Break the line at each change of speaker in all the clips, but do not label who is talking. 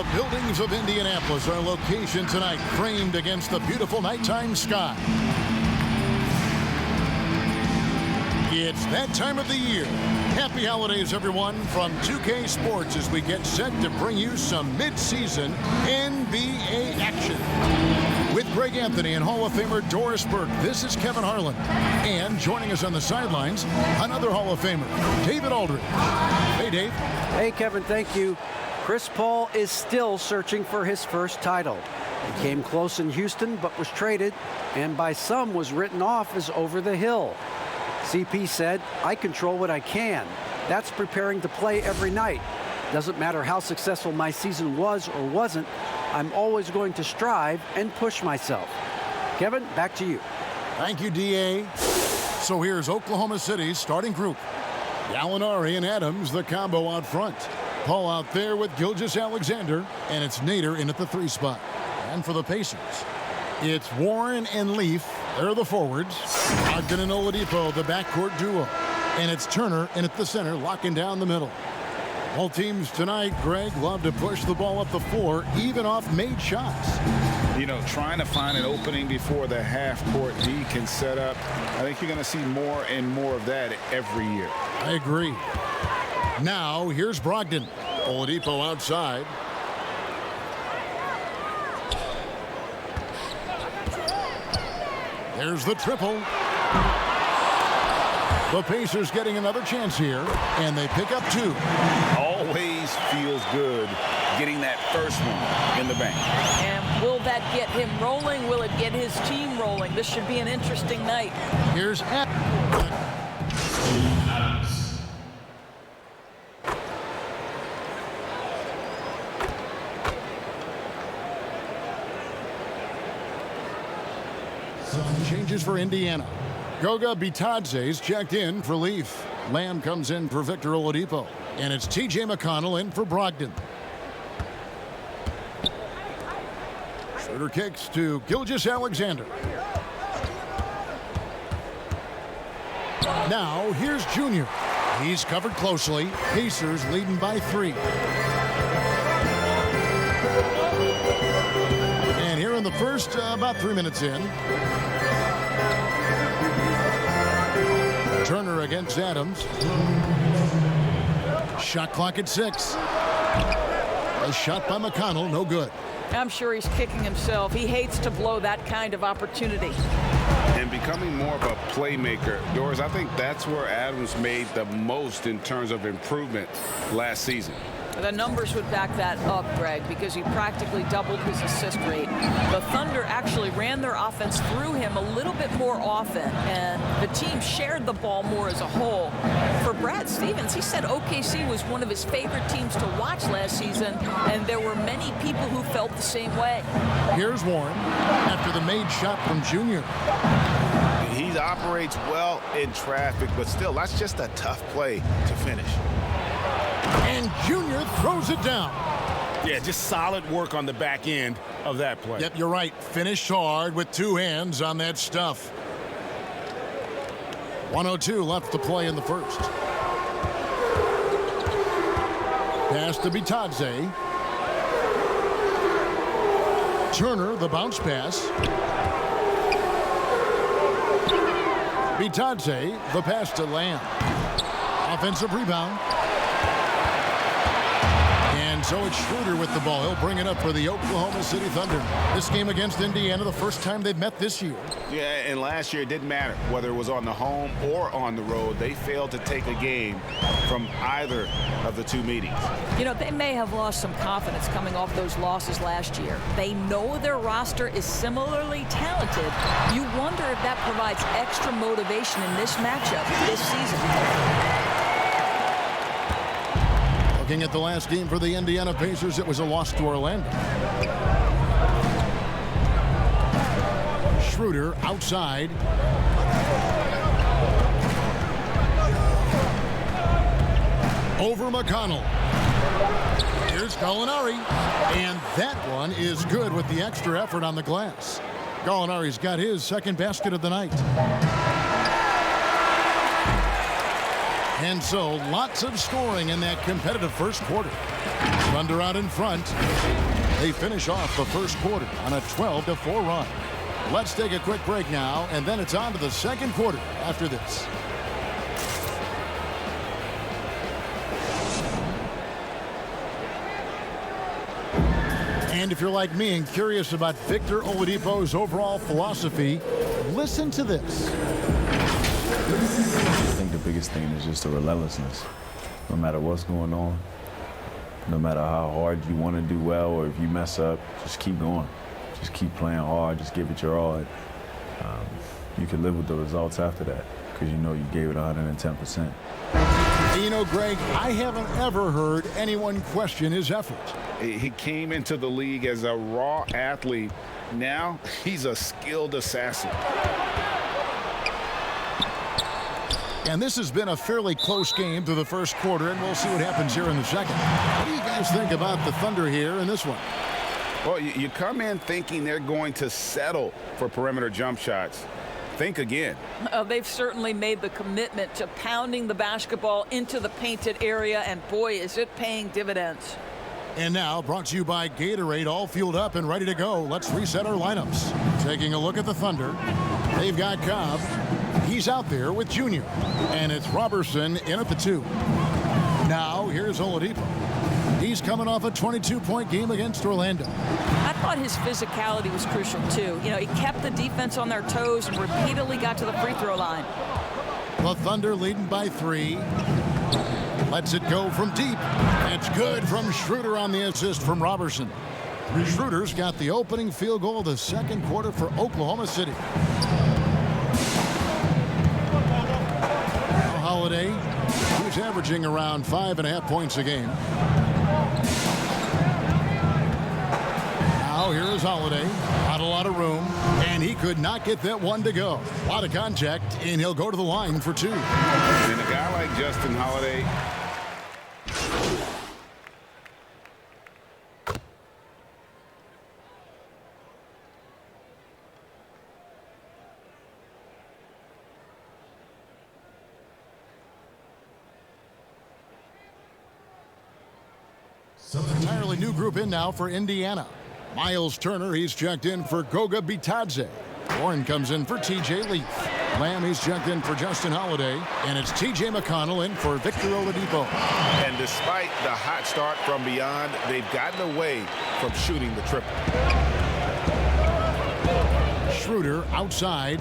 The buildings of Indianapolis are location tonight, framed against the beautiful nighttime sky. It's that time of the year. Happy holidays, everyone, from 2K Sports as we get set to bring you some mid-season NBA action. With Greg Anthony and Hall of Famer Doris Burke, this is Kevin Harlan. And joining us on the sidelines, another Hall of Famer, David Aldridge. Hey, Dave.
Hey, Kevin, thank you. Chris Paul is still searching for his first title. He came close in Houston, but was traded, and by some was written off as over the hill. CP said, "I control what I can. That's preparing to play every night. Doesn't matter how successful my season was or wasn't, I'm always going to strive and push myself." Kevin, back to you.
Thank you, DA. So here's Oklahoma City's starting group. Gallinari and Adams, the combo out front. Paul out there with Gilgeous-Alexander, and it's Nader in at the 3 spot. And for the Pacers, it's Warren and Leaf. They're the forwards. Ogden and Oladipo, the backcourt duo. And it's Turner in at the center, locking down the middle. All teams tonight, Greg, love to push the ball up the floor, even off made shots.
You know, trying to find an opening before the half-court D can set up. I think you're going to see more and more of that every year.
I agree. Now, here's Brogdon. Oladipo outside. There's the triple. The Pacers getting another chance here, and they pick up 2.
Always feels good getting that first one in the bank.
And will that get him rolling? Will it get his team rolling? This should be an interesting night.
Here's changes for Indiana. Goga Bitadze's checked in for Leaf. Lamb comes in for Victor Oladipo. And it's T.J. McConnell in for Brogdon. Schroeder kicks to Gilgeous-Alexander. Now, here's Junior. He's covered closely. Pacers leading by 3. And here in the first, about 3 minutes in. Turner against Adams. Shot clock at 6. A shot by McConnell, no good.
I'm sure he's kicking himself. He hates to blow that kind of opportunity.
And becoming more of a playmaker. Doris, I think that's where Adams made the most in terms of improvement last season.
The numbers would back that up, Greg, because he practically doubled his assist rate. The Thunder actually ran their offense through him a little bit more often, and the team shared the ball more as a whole. For Brad Stevens, he said OKC was one of his favorite teams to watch last season, and there were many people who felt the same way.
Here's Warren after the made shot from Junior.
He operates well in traffic, but still, that's just a tough play to finish.
And Junior throws it down.
Yeah, just solid work on the back end of that play.
Yep, you're right. Finished hard with 2 hands on that stuff. 1:02 left to play in the first. Pass to Bitadze. Turner, the bounce pass. Bitadze, the pass to Lamb. Offensive rebound. And so it's Schroeder with the ball. He'll bring it up for the Oklahoma City Thunder. This game against Indiana, the first time they've met this year.
Yeah, and last year it didn't matter whether it was on the home or on the road. They failed to take a game from either of the 2 meetings.
You know, they may have lost some confidence coming off those losses last year. They know their roster is similarly talented. You wonder if that provides extra motivation in this matchup this season.
Looking at the last game for the Indiana Pacers, it was a loss to Orlando. Schroeder outside. Over McConnell. Here's Gallinari. And that one is good with the extra effort on the glass. Gallinari's got his second basket of the night. And so, lots of scoring in that competitive first quarter. Thunder out in front. They finish off the first quarter on a 12-4 run. Let's take a quick break now, and then it's on to the second quarter after this. And if you're like me and curious about Victor Oladipo's overall philosophy, listen to this.
I think the biggest thing is just the relentlessness. No matter what's going on, no matter how hard you want to do well or if you mess up, just keep going. Just keep playing hard. Just give it your all. You can live with the results after that because you know you gave it 110%.
You know, Greg, I haven't ever heard anyone question his effort.
He came into the league as a raw athlete. Now he's a skilled assassin.
And this has been a fairly close game through the first quarter, and we'll see what happens here in the second. What do you guys think about the Thunder here in this one?
Well, you come in thinking they're going to settle for perimeter jump shots. Think again.
They've certainly made the commitment to pounding the basketball into the painted area, and boy, is it paying dividends.
And now, brought to you by Gatorade, all fueled up and ready to go. Let's reset our lineups. Taking a look at the Thunder. They've got Cobb. He's out there with Junior. And it's Robertson in at the 2. Now, here's Oladipo. He's coming off a 22-point game against Orlando.
I thought his physicality was crucial, too. You know, he kept the defense on their toes and repeatedly got to the free throw line.
The Thunder leading by 3. Lets it go from deep. It's good from Schroeder on the assist from Robertson. Schroeder's got the opening field goal of the second quarter for Oklahoma City. Now Holiday, who's averaging around 5.5 points a game. Now here is Holiday. Not a lot of room, and he could not get that one to go. A lot of contact, and he'll go to the line for 2.
And a guy like Justin Holiday,
Entirely new group in now for Indiana. Miles Turner, he's checked in for Goga Bitadze. Warren comes in for TJ Leaf. Lamb, he's checked in for Justin Holiday. And it's TJ McConnell in for Victor Oladipo.
And despite the hot start from beyond, they've gotten away from shooting the triple.
Schroeder outside.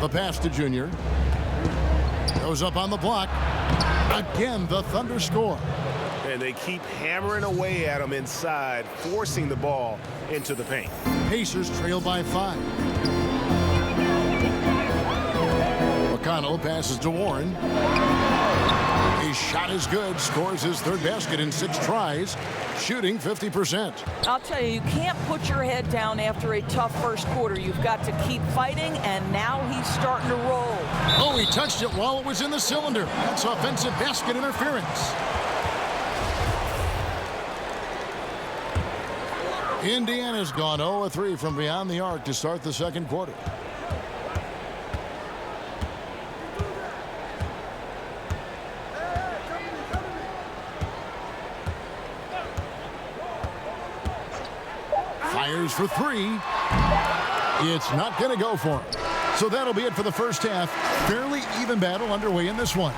The pass to Junior. Goes up on the block. Again, the Thunder score.
And they keep hammering away at him inside, forcing the ball into the paint.
Pacers trail by 5. McConnell passes to Warren. His shot is good. Scores his third basket in 6 tries. Shooting 50%.
I'll tell you, you can't put your head down after a tough first quarter. You've got to keep fighting, and now he's starting to roll.
Oh, he touched it while it was in the cylinder. That's offensive basket interference. Indiana's gone 0-3 from beyond the arc to start the second quarter. Fires for 3. It's not going to go for him. So that'll be it for the first half. Fairly even battle underway in this one.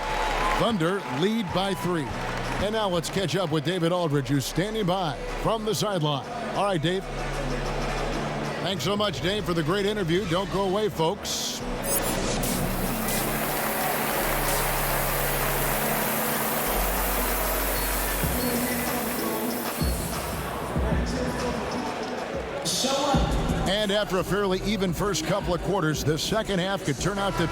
Thunder lead by 3. And now let's catch up with David Aldridge, who's standing by from the sideline. All right, Dave. Thanks so much, Dave, for the great interview. Don't go away, folks. And after a fairly even first couple of quarters, the second half could turn out to...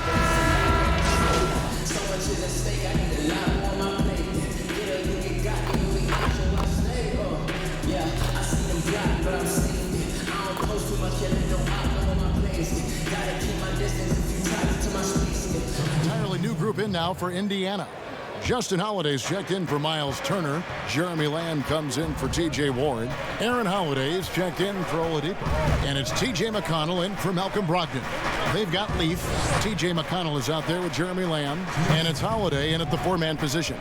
Entirely new group in now for Indiana. Justin Holiday's checked in for Miles Turner. Jeremy Lamb comes in for T.J. Ward. Aaron Holiday's checked in for Oladipo. And it's T.J. McConnell in for Malcolm Brogdon. They've got Leaf. T.J. McConnell is out there with Jeremy Lamb. And it's Holiday in at the 4-man position.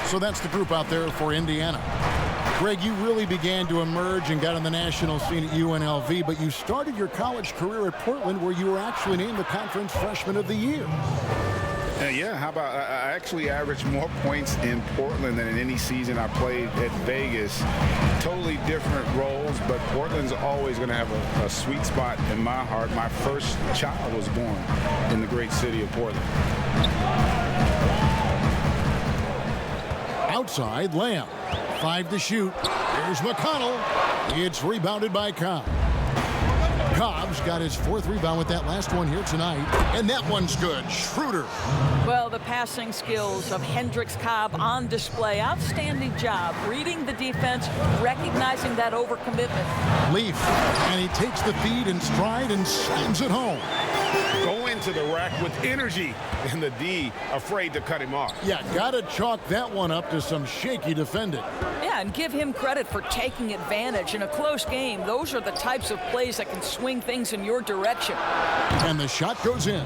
So that's the group out there for Indiana. Greg, you really began to emerge and got on the national scene at UNLV, but you started your college career at Portland, where you were actually named the Conference Freshman of the Year.
Yeah, how about I actually averaged more points in Portland than in any season I played at Vegas. Totally different roles, but Portland's always going to have a sweet spot in my heart. My first child was born in the great city of Portland.
Outside, Lamb. 5 to shoot. Here's McConnell. It's rebounded by Cobb. Cobb's got his 4th rebound with that last one here tonight. And that one's good. Schroeder.
Well, the passing skills of Hendricks Cobb on display. Outstanding job reading the defense, recognizing that overcommitment.
Leaf. And he takes the feed in stride and slams it home.
Go into the rack with energy, and the D afraid to cut him off.
Yeah, gotta chalk that one up to some shaky defending.
Yeah, and give him credit for taking advantage in a close game. Those are the types of plays that can swing things in your direction.
And the shot goes in.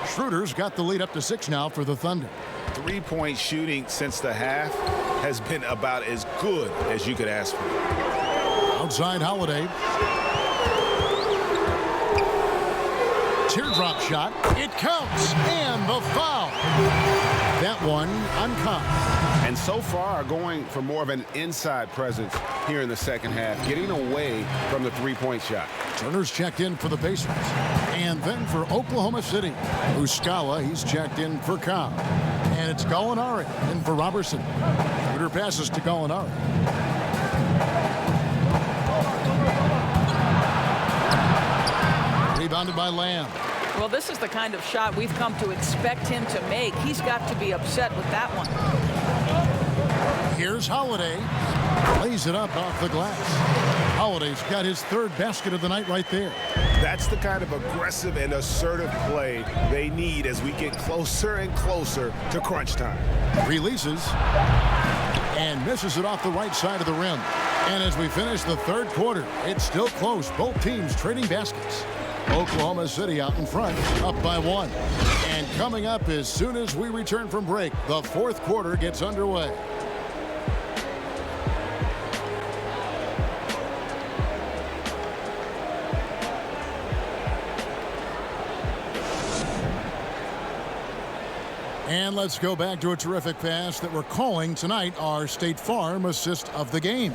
Schroeder's got the lead up to 6 now for the Thunder.
3-point shooting since the half has been about as good as you could ask for.
Outside Holiday. Teardrop shot. It counts. And the foul. That one on Cobb.
And so far going for more of an inside presence here in the second half, getting away from the 3-point shot.
Turner's checked in for the Pacers. And then for Oklahoma City, Muscala, he's checked in for Cobb. And it's Gallinari in for Robertson. Schroeder passes to Gallinari. Rebounded by Lamb.
Well, this is the kind of shot we've come to expect him to make. He's got to be upset with that one.
Here's Holiday. Lays it up off the glass. Holiday's got his 3rd basket of the night right there.
That's the kind of aggressive and assertive play they need as we get closer and closer to crunch time.
Releases. And misses it off the right side of the rim. And as we finish the 3rd quarter, it's still close. Both teams trading baskets. Oklahoma City out in front, up by 1. And coming up as soon as we return from break, the 4th quarter gets underway. And let's go back to a terrific pass that we're calling tonight our State Farm assist of the game.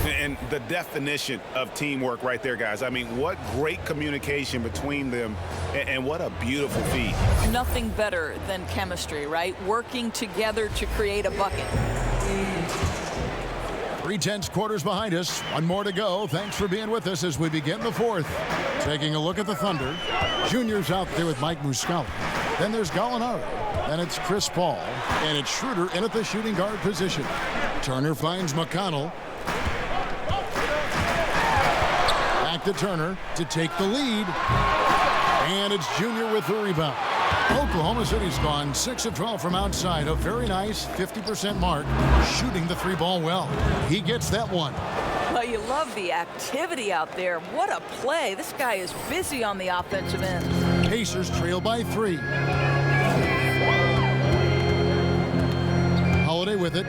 And the definition of teamwork right there, guys. I mean, what great communication between them, and what a beautiful feed.
Nothing better than chemistry, right? Working together to create a bucket.
3/10 quarters behind us. 1 more to go. Thanks for being with us as we begin the 4th. Taking a look at the Thunder. Junior's out there with Mike Muscala. Then there's Gallinari. Then it's Chris Paul. And it's Schroeder in at the shooting guard position. Turner finds McConnell. Back to Turner to take the lead. And it's Junior with the rebound. Oklahoma City's gone 6 of 12 from outside. A very nice 50% mark. Shooting the 3-ball well. He gets that one.
Well, you love the activity out there. What a play. This guy is busy on the offensive end.
Pacers trail by 3. Holiday with it.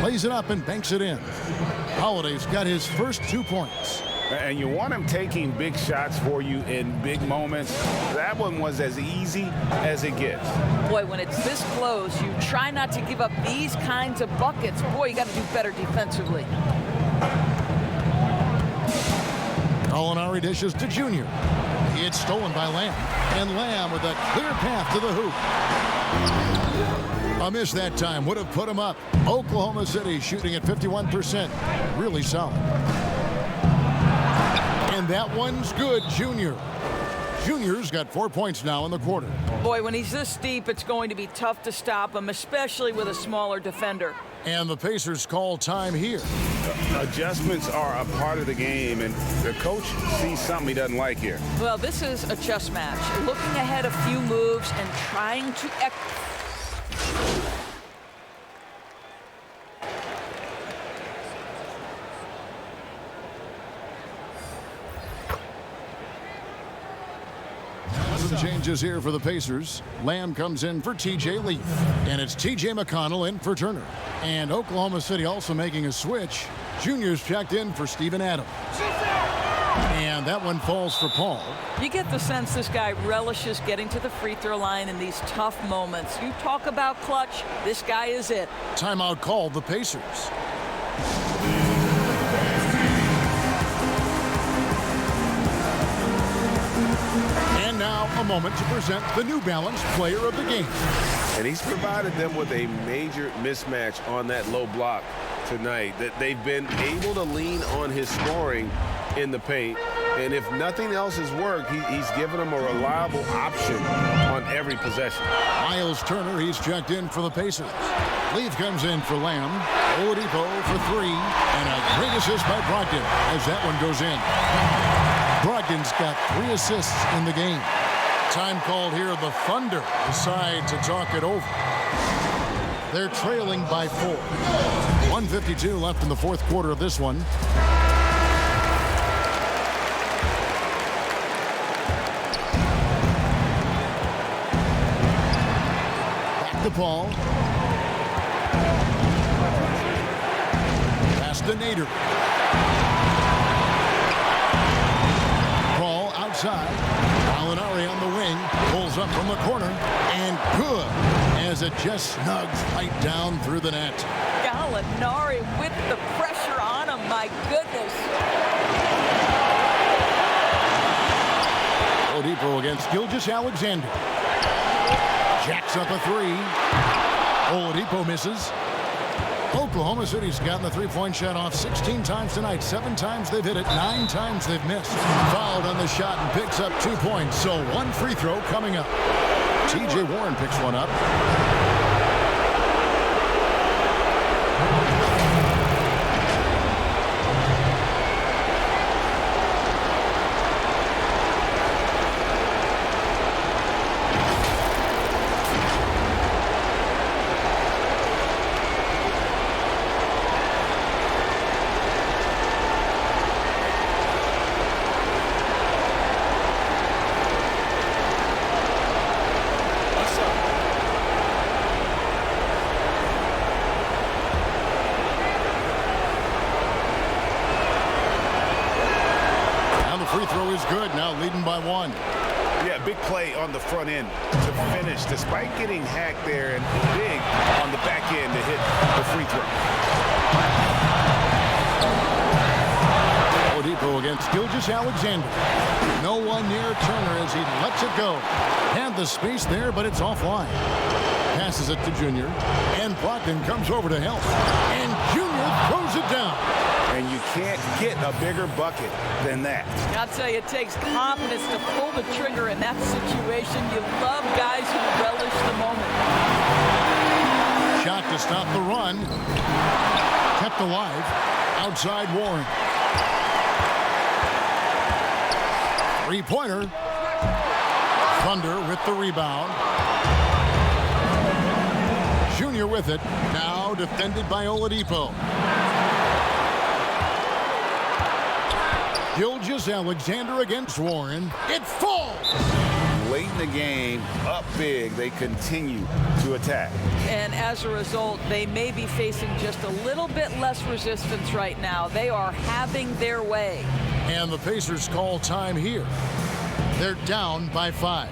Lays it up and banks it in. Holiday's got his first 2 points.
And you want him taking big shots for you in big moments. That one was as easy as it gets.
Boy, when it's this close, you try not to give up these kinds of buckets. Boy, you got to do better defensively.
Gallinari dishes to Junior. It's stolen by Lamb. And Lamb with a clear path to the hoop. A miss that time would have put him up. Oklahoma City shooting at 51%. Really solid. And that one's good, Junior. Junior's got 4 points now in the quarter.
Boy, when he's this deep, it's going to be tough to stop him, especially with a smaller defender.
And the Pacers call time here.
Adjustments are a part of the game, and the coach sees something he doesn't like here.
Well, this is a chess match. Looking ahead a few moves and trying to
Some changes here for the Pacers. Lamb comes in for T.J. Leaf. And it's T.J. McConnell in for Turner. And Oklahoma City also making a switch. Junior's checked in for Steven Adams. And that one falls for Paul.
You get the sense this guy relishes getting to the free throw line in these tough moments. You talk about clutch, this guy is it.
Timeout called the Pacers. And now a moment to present the New Balance Player of the Game.
And he's provided them with a major mismatch on that low block tonight, that they've been able to lean on his scoring in the paint. And if nothing else has worked, he's given them a reliable option on every possession.
Miles Turner, he's checked in for the Pacers. Leaf comes in for Lamb. Oladipo for three. And a great assist by Brogdon as that one goes in. Brogdon's got 3 assists in the game. Time called here. The Thunder decide to talk it over. They're trailing by 4. 1:52 left in the fourth quarter of this one. Back to Paul. Pass to Nader. Paul outside. Gallinari on the wing. Pulls up from the corner. And good, as it just snugs right down through the net.
Gallinari with the pressure on him, my goodness.
Oladipo against Gilgeous-Alexander. Jacks up a three. Oladipo misses. Oklahoma City's gotten the three-point shot off 16 times tonight. 7 times they've hit it, 9 times they've missed. Fouled on the shot and picks up 2 points. So 1 free throw coming up. T.J. Warren picks one up. Free throw is good, now leading by 1.
Yeah, big play on the front end to finish, despite getting hacked there, and big on the back end to hit the free throw.
Oladipo against Gilgeous-Alexander. No one near Turner as he lets it go. Had the space there, but it's offline. Passes it to Junior, and Brogdon comes over to help. And Junior throws it down.
And you can't get a bigger bucket than that.
I'll tell you, it takes confidence to pull the trigger in that situation. You love guys who relish the moment.
Shot to stop the run. Kept alive. Outside Warren. Three-pointer. Thunder with the rebound. Junior with it. Now defended by Oladipo. Gilgeous-Alexander against Warren. It falls!
Late in the game, up big, they continue to attack.
And as a result, they may be facing just a little bit less resistance right now. They are having their way.
And the Pacers call time here. They're down by 5.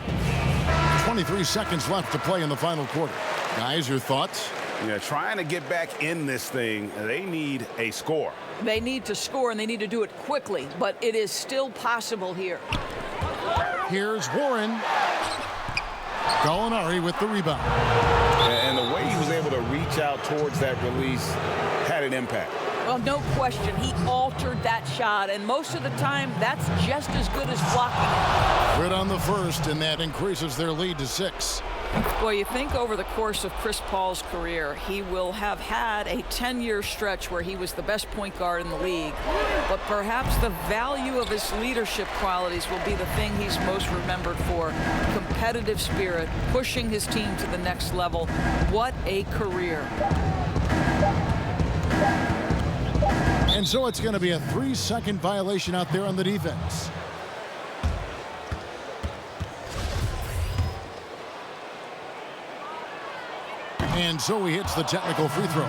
23 seconds left to play in the final quarter. Guys, your thoughts?
Yeah, trying to get back in this thing, they need a score.
They need to score, and they need to do it quickly, but it is still possible here.
Here's Warren. Gallinari with the rebound.
And the way he was able to reach out towards that release had an impact.
Well, no question. He altered that shot, and most of the time, that's just as good as blocking it.
Grit on the first, and that increases their lead to 6.
Well, you think over the course of Chris Paul's career, he will have had a 10-year stretch where he was the best point guard in the league. But perhaps the value of his leadership qualities will be the thing he's most remembered for. Competitive spirit, pushing his team to the next level. What a career.
And so it's going to be a 3-second violation out there on the defense. And so he hits the technical free throw.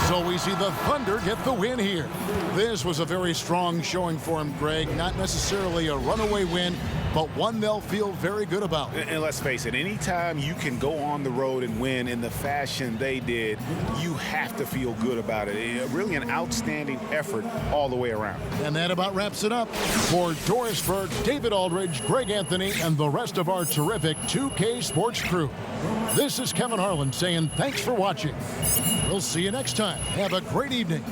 So we see the Thunder get the win here. This was a very strong showing for him, Greg. Not necessarily a runaway win, but one they'll feel very good about.
And let's face it, anytime you can go on the road and win in the fashion they did, you have to feel good about it. Really an outstanding effort all the way around.
And that about wraps it up. For Doris Burke, David Aldridge, Greg Anthony, and the rest of our terrific 2K Sports crew, this is Kevin Harlan saying thanks for watching. We'll see you next time. Have a great evening.